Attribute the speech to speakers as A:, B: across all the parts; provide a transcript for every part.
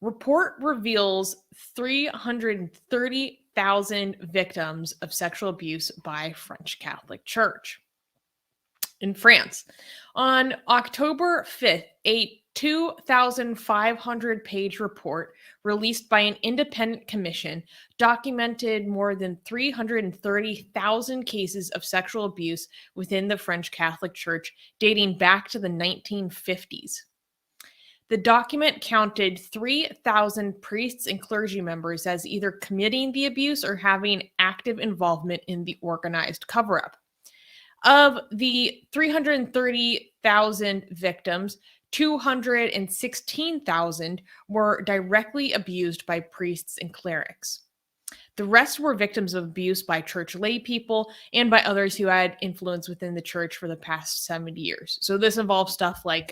A: Report reveals 330,000 victims of sexual abuse by French Catholic Church. In France, on October 5th, a 2,500-page report released by an independent commission documented more than 330,000 cases of sexual abuse within the French Catholic Church dating back to the 1950s. The document counted 3,000 priests and clergy members as either committing the abuse or having active involvement in the organized cover-up. Of the 330,000 victims, 216,000 were directly abused by priests and clerics. The rest were victims of abuse by church laypeople and by others who had influence within the church for the past 70 years. So this involves stuff like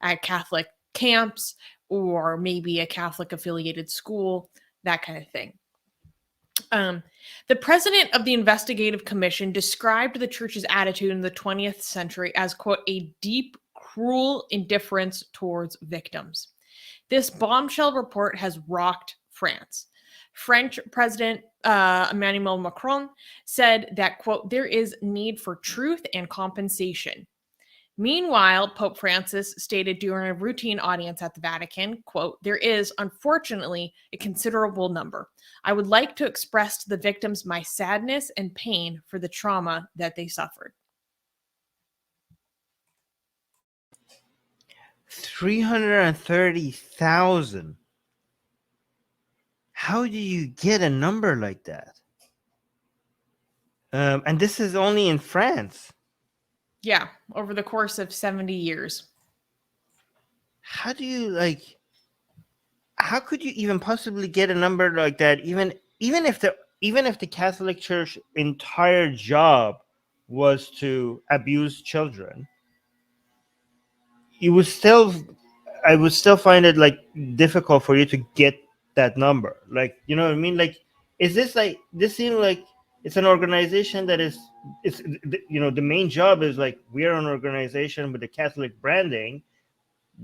A: at Catholic camps or maybe a Catholic affiliated school, that kind of thing. The president of the investigative commission described the church's attitude in the 20th century as, quote, a deep, cruel indifference towards victims. This bombshell report has rocked France. French President Emmanuel Macron said that, quote, there is need for truth and compensation. Meanwhile, Pope Francis stated during a routine audience at the Vatican, quote, there is, unfortunately, a considerable number. I would like to express to the victims my sadness and pain for the trauma that they suffered.
B: 330,000. How do you get a number like that? And this is only in France.
A: Yeah, over the course of 70 years.
B: How do you how could you even possibly get a number like that? Even if the Catholic Church entire job was to abuse children, I would still find it difficult for you to get that number. You know what I mean? Is this this seems like it's an organization that is, the main job is we are an organization with the Catholic branding,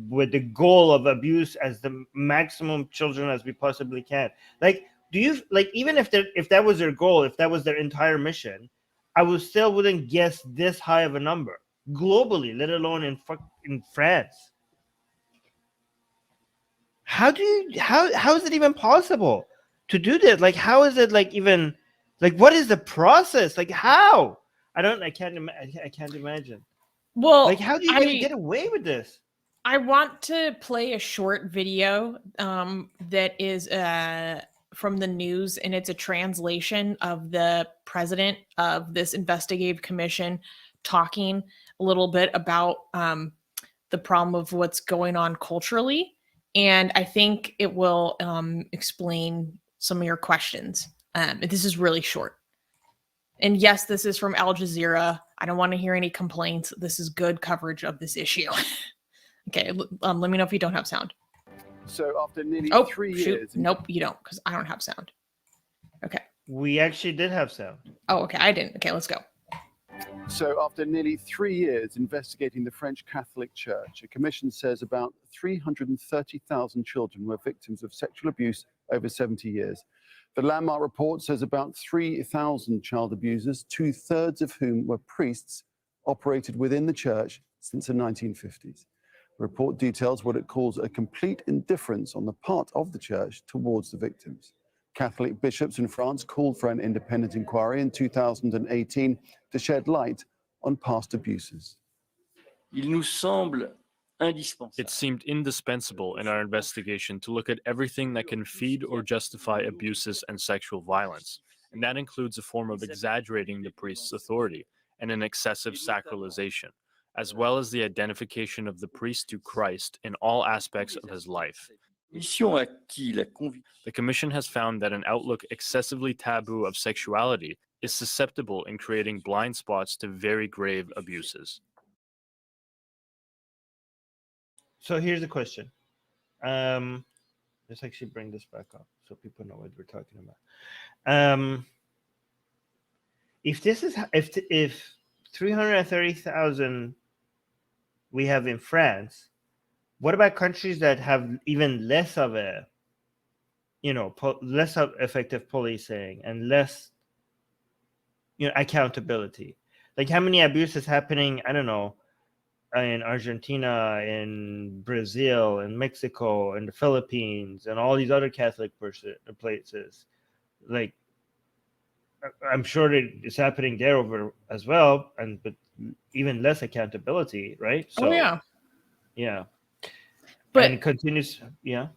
B: with the goal of abuse as the maximum children as we possibly can. Do you even if that was their goal, if that was their entire mission, I wouldn't guess this high of a number globally, let alone in France. How is it even possible to do this? How is it even what is the process? How? I can't imagine.
A: Well,
B: how do you even get away with this?
A: I want to play a short video that is from the news, and it's a translation of the president of this investigative commission talking a little bit about the problem of what's going on culturally. And I think it will explain some of your questions. This is really short. And yes, this is from Al Jazeera. I don't want to hear any complaints. This is good coverage of this issue. Okay, let me know if you don't have sound.
C: So after nearly 3 years...
A: Nope, you don't, because I don't have sound. Okay.
B: We actually did have sound.
A: Oh, okay, I didn't. Okay, let's go.
C: So after nearly 3 years investigating the French Catholic Church, a commission says about 330,000 children were victims of sexual abuse over 70 years. The landmark report says about 3,000 child abusers, 2/3 of whom were priests, operated within the church since the 1950s. The report details what it calls a complete indifference on the part of the church towards the victims. Catholic bishops in France called for an independent inquiry in 2018 to shed light on past abuses.
D: It seemed indispensable in our investigation to look at everything that can feed or justify abuses and sexual violence, and that includes a form of exaggerating the priest's authority and an excessive sacralization, as well as the identification of the priest to Christ in all aspects of his life. The Commission has found that an outlook excessively taboo of sexuality is susceptible in creating blind spots to very grave abuses.
B: So here's the question. Let's actually bring this back up so people know what we're talking about. If 330,000 we have in France, what about countries that have even less of a, less of effective policing and less, accountability? Like, how many abuses happening, I don't know, in Argentina, in Brazil, in Mexico, in the Philippines, and all these other Catholic places. Like, I'm sure it's happening there over as well, but even less accountability, right? So,
A: Oh yeah.
B: yeah.
A: But
B: And it continues, yeah.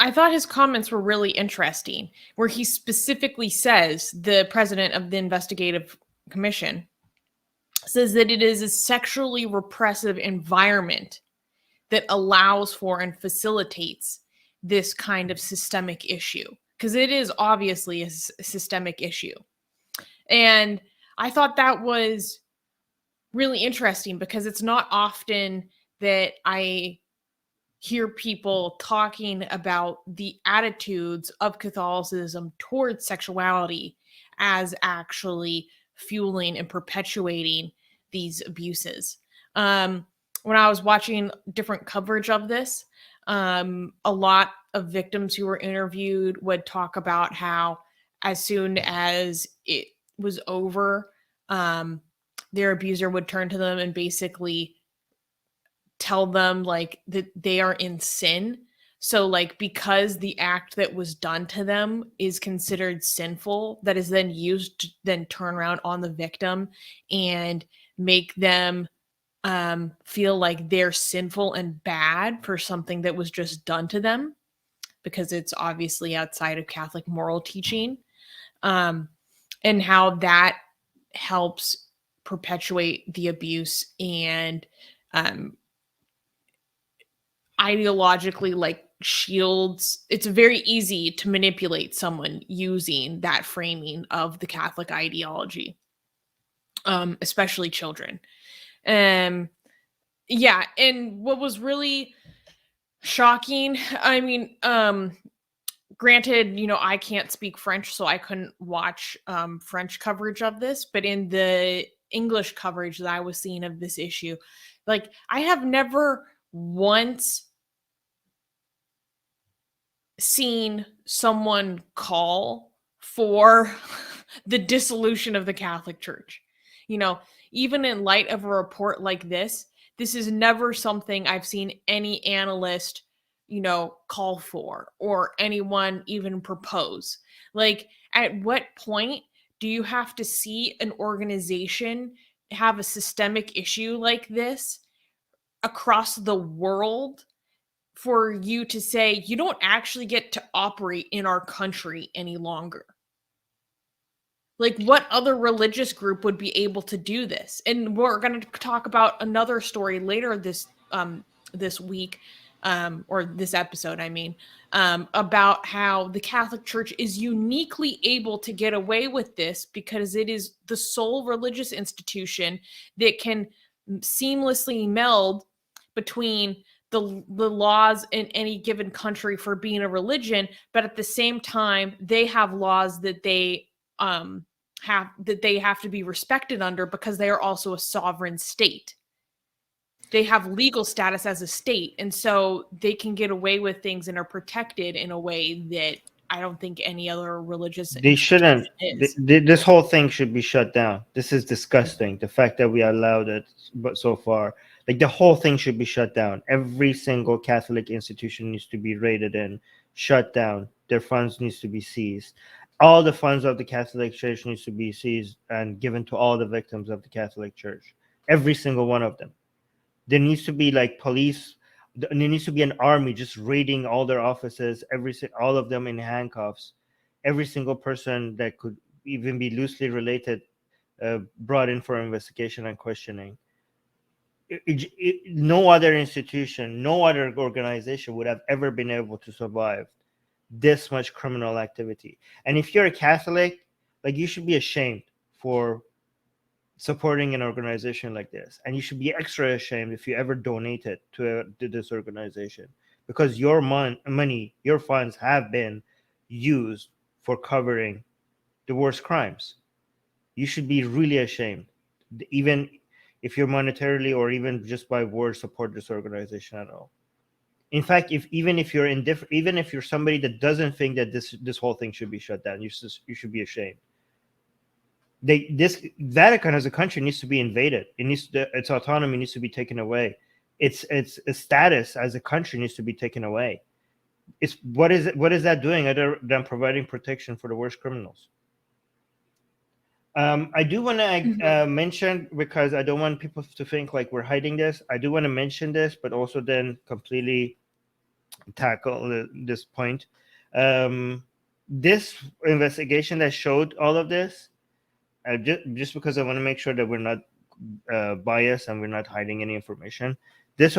A: I thought his comments were really interesting, where he specifically says, the president of the investigative commission says that it is a sexually repressive environment that allows for and facilitates this kind of systemic issue, because it is obviously a systemic issue. And I thought that was really interesting, because it's not often that I hear people talking about the attitudes of Catholicism towards sexuality as actually fueling and perpetuating these abuses. When I was watching different coverage of this, a lot of victims who were interviewed would talk about how, as soon as it was over, their abuser would turn to them and basically tell them like that they are in sin. So like, because the act that was done to them is considered sinful, that is then used to then turn around on the victim and make them feel like they're sinful and bad for something that was just done to them, because it's obviously outside of Catholic moral teaching, and how that helps perpetuate the abuse and ideologically like shields. It's very easy to manipulate someone using that framing of the Catholic ideology, especially children. Yeah, and what was really shocking, I mean, granted, I can't speak French, so I couldn't watch French coverage of this, but in the English coverage that I was seeing of this issue, like, I have never once seen someone call for the dissolution of the Catholic Church. Even in light of a report like this is never something I've seen any analyst, call for, or anyone even propose. Like, at what point do you have to see an organization have a systemic issue like this across the world for you to say you don't actually get to operate in our country any longer? Like, what other religious group would be able to do this? And we're going to talk about another story later this week, or this episode, I mean, about how the Catholic Church is uniquely able to get away with this because it is the sole religious institution that can seamlessly meld between the laws in any given country for being a religion, but at the same time, they have laws that they have to be respected under, because they are also a sovereign state. They have legal status as a state, and so they can get away with things and are protected in a way that I don't think any other religious
B: They shouldn't.
A: is.
B: This whole thing should be shut down. This is disgusting. The fact that we allowed it, but so far, like, the whole thing should be shut down. Every single Catholic institution needs to be raided in, shut down. Their funds needs to be seized. All the funds of the Catholic Church needs to be seized and given to all the victims of the Catholic Church. Every single one of them. There needs to be like police. There needs to be an army just raiding all their offices. All of them in handcuffs. Every single person that could even be loosely related, brought in for investigation and questioning. No other institution, no other organization would have ever been able to survive this much criminal activity. And if you're a Catholic, like, you should be ashamed for supporting an organization like this, and you should be extra ashamed if you ever donated to this organization, because your money, your funds have been used for covering the worst crimes. You should be really ashamed, even if you're monetarily or even just by word support this organization at all. In fact, even if you're indifferent, even if you're somebody that doesn't think that this whole thing should be shut down, you should be ashamed. This Vatican as a country needs to be invaded. Its autonomy needs to be taken away. Its status as a country needs to be taken away. What is that doing other than providing protection for the worst criminals? I do want to mention, because I don't want people to think like we're hiding this. I do want to mention this, but also then completely tackle this point. This investigation that showed all of this, just because I want to make sure that we're not biased and we're not hiding any information. This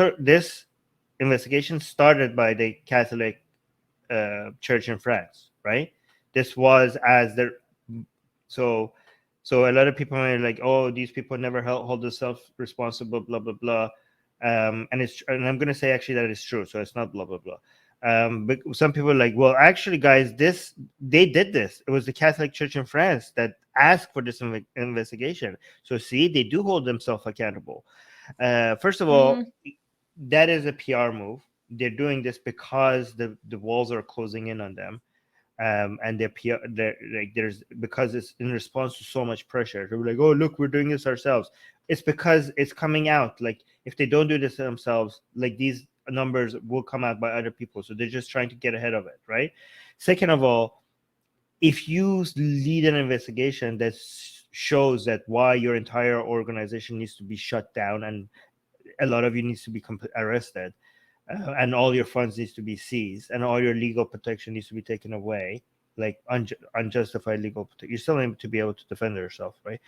B: investigation started by the Catholic Church in France, right? This was as the so a lot of people are like, oh, these people never hold themselves responsible, blah blah blah, and I'm going to say actually that it's true, so it's not blah blah blah. But some people are like, well, actually, guys, they did this. It was the Catholic Church in France that asked for this investigation. So see, they do hold themselves accountable. First of all, that is a PR move. They're doing this because the walls are closing in on them. And because it's in response to so much pressure. They're like, oh, look, we're doing this ourselves. It's because it's coming out. Like, if they don't do this themselves, like, these numbers will come out by other people. So they're just trying to get ahead of it, right? Second of all, if you lead an investigation that shows that why your entire organization needs to be shut down and a lot of you needs to be arrested, and all your funds needs to be seized, and all your legal protection needs to be taken away, like unjustified legal protection. You still need to be able to defend yourself, right?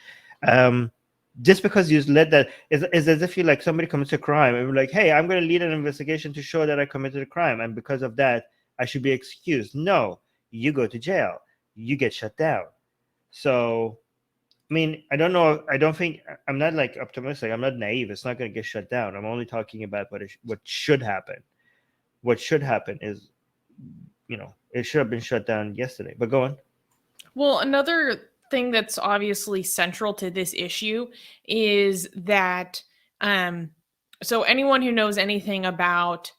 B: Just because you let that is as if you like somebody commits a crime and you're like, hey, I'm going to lead an investigation to show that I committed a crime, and because of that, I should be excused. No, you go to jail, you get shut down. So, I mean, I don't know. I don't think I'm not like optimistic. I'm not naive. It's not going to get shut down. I'm only talking about what should happen. What should happen is, it should have been shut down yesterday. But go on.
A: Well, another thing that's obviously central to this issue is that, so anyone who knows anything about,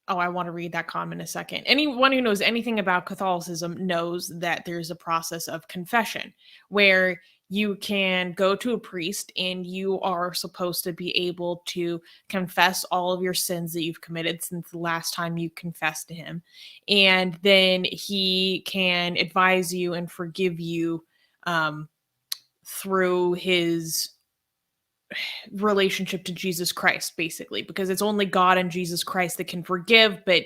A: I want to read that comment in a second. Anyone who knows anything about Catholicism knows that there's a process of confession where you can go to a priest and you are supposed to be able to confess all of your sins that you've committed since the last time you confessed to him. And then he can advise you and forgive you through his relationship to Jesus Christ, basically, because it's only God and Jesus Christ that can forgive, but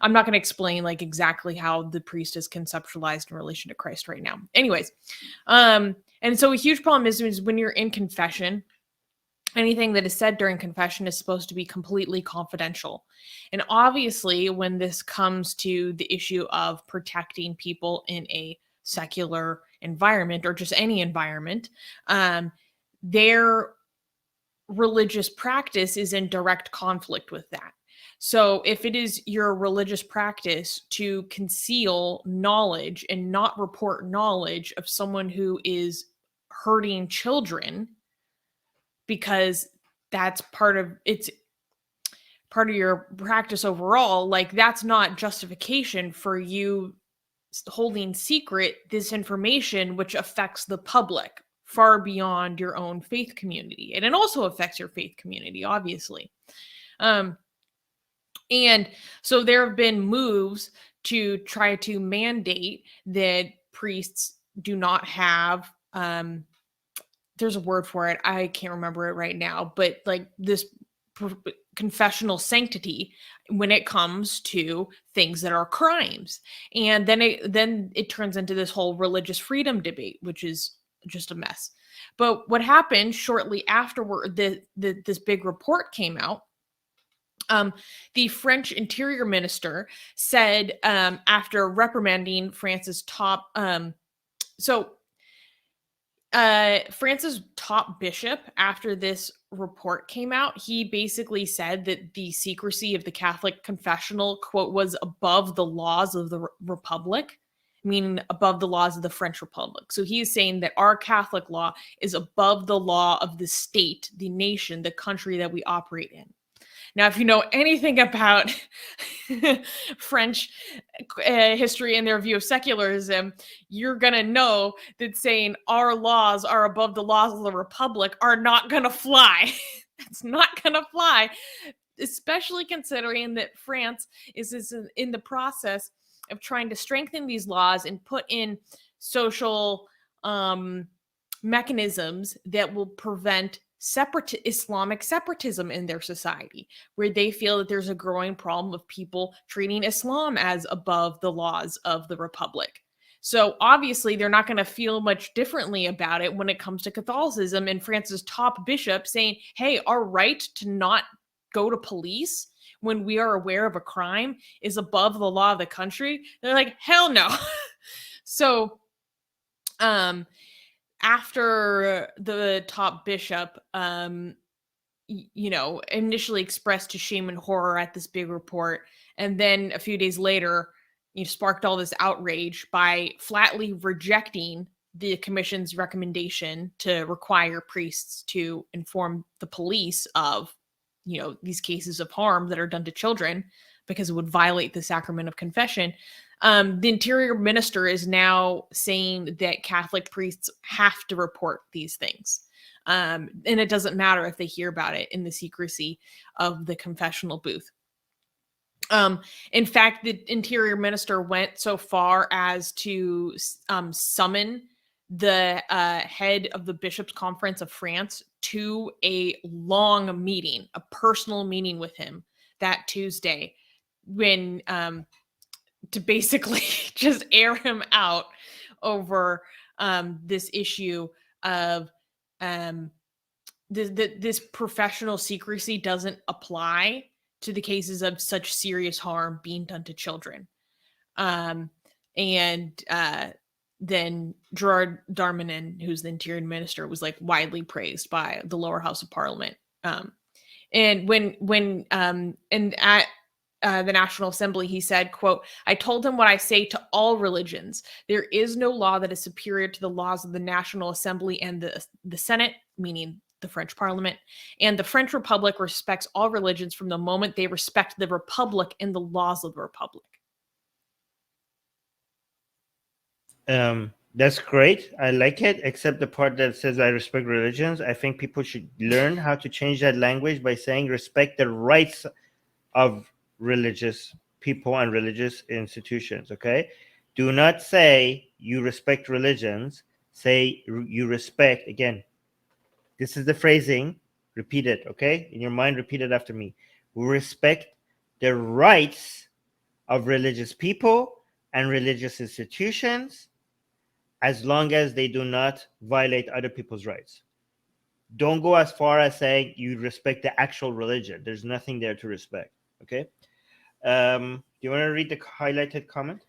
A: I'm not going to explain like exactly how the priest is conceptualized in relation to Christ right now. Anyways, and so a huge problem is when you're in confession, anything that is said during confession is supposed to be completely confidential. And obviously, when this comes to the issue of protecting people in a secular environment or just any environment, their religious practice is in direct conflict with that. So if it is your religious practice to conceal knowledge and not report knowledge of someone who is hurting children, because that's part of your practice overall, like, that's not justification for you holding secret this information, which affects the public far beyond your own faith community. And it also affects your faith community, obviously. And so there have been moves to try to mandate that priests do not have, there's a word for it, I can't remember it right now, but like this confessional sanctity when it comes to things that are crimes. And then it turns into this whole religious freedom debate, which is just a mess. But what happened shortly afterward, this big report came out. The French Interior Minister said, after reprimanding France's top, France's top bishop, after this report came out, he basically said that the secrecy of the Catholic confessional, quote, was above the laws of the Republic, meaning above the laws of the French Republic. So he is saying that our Catholic law is above the law of the state, the nation, the country that we operate in. Now, if you know anything about French history and their view of secularism, you're going to know that saying our laws are above the laws of the Republic are not going to fly. That's not going to fly, especially considering that France is in the process of trying to strengthen these laws and put in social mechanisms that will prevent Islamic separatism in their society, where they feel that there's a growing problem of people treating Islam as above the laws of the Republic. So obviously they're not going to feel much differently about it when it comes to Catholicism, and France's top bishop saying, hey, our right to not go to police when we are aware of a crime is above the law of the country. They're like, hell no. So after the top bishop, initially expressed to shame and horror at this big report, and then a few days later, sparked all this outrage by flatly rejecting the commission's recommendation to require priests to inform the police of, these cases of harm that are done to children because it would violate the sacrament of confession. The interior minister is now saying that Catholic priests have to report these things. And it doesn't matter if they hear about it in the secrecy of the confessional booth. In fact, the interior minister went so far as to summon the head of the Bishops' Conference of France to a long meeting, a personal meeting with him that Tuesday, when to basically just air him out over this issue of this professional secrecy doesn't apply to the cases of such serious harm being done to children. Then Gerard Darmanin, who's the interior minister, was like widely praised by the lower house of parliament. And at the National Assembly, he said, quote, I told him what I say to all religions. There is no law that is superior to the laws of the National Assembly and the Senate, meaning the French Parliament, and the French Republic respects all religions from the moment they respect the Republic and the laws of the Republic.
B: That's great. I like it, except the part that says I respect religions. I think people should learn how to change that language by saying respect the rights of religious people and religious institutions. Okay, do not say you respect religions. Say you respect. Again, this is the phrasing. Repeat it. Okay, in your mind, repeat it after me. We respect the rights of religious people and religious institutions, as long as they do not violate other people's rights. Don't go as far as saying you respect the actual religion. There's nothing there to respect. Okay. Do you want to read the highlighted comment?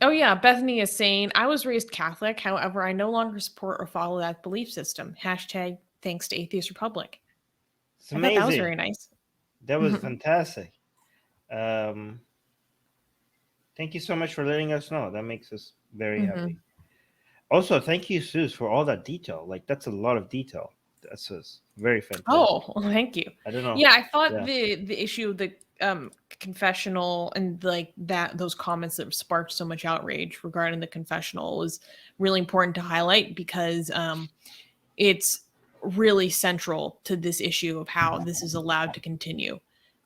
A: Oh yeah, Bethany is saying, I was raised Catholic, however, I no longer support or follow that belief system. Hashtag thanks to Atheist Republic.
B: It's amazing.
A: I thought that was very nice.
B: That was fantastic. Thank you so much for letting us know. That makes us very happy. Also, thank you, Suze, for all that detail. Like, that's a lot of detail. That's just very fantastic.
A: Oh, well, thank you.
B: I don't know.
A: Yeah, I thought the issue of the confessional and like those comments that sparked so much outrage regarding the confessional was really important to highlight, because it's really central to this issue of how this is allowed to continue.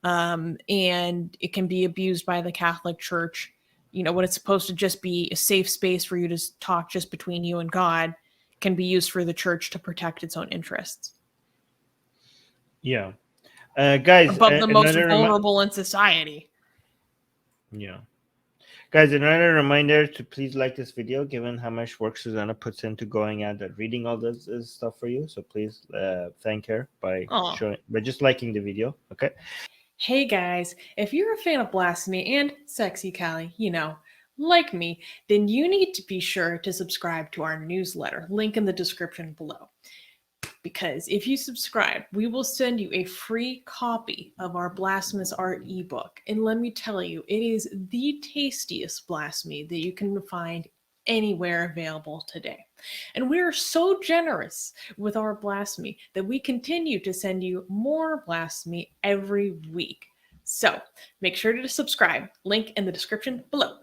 A: And it can be abused by the Catholic Church. When it's supposed to just be a safe space for you to talk just between you and God, can be used for the church to protect its own interests.
B: Yeah. Guys,
A: above the most vulnerable in society.
B: Yeah. Guys, another reminder to please like this video, given how much work Susanna puts into going out and reading all this stuff for you. So please thank her by just liking the video. Okay.
A: Hey guys, if you're a fan of Blasphemy and Sexy Callie, like me, then you need to be sure to subscribe to our newsletter, link in the description below. Because if you subscribe, we will send you a free copy of our Blasphemous Art ebook. And let me tell you, it is the tastiest blasphemy that you can find anywhere available today. And we are so generous with our blasphemy that we continue to send you more blasphemy every week. So make sure to subscribe. Link in the description below.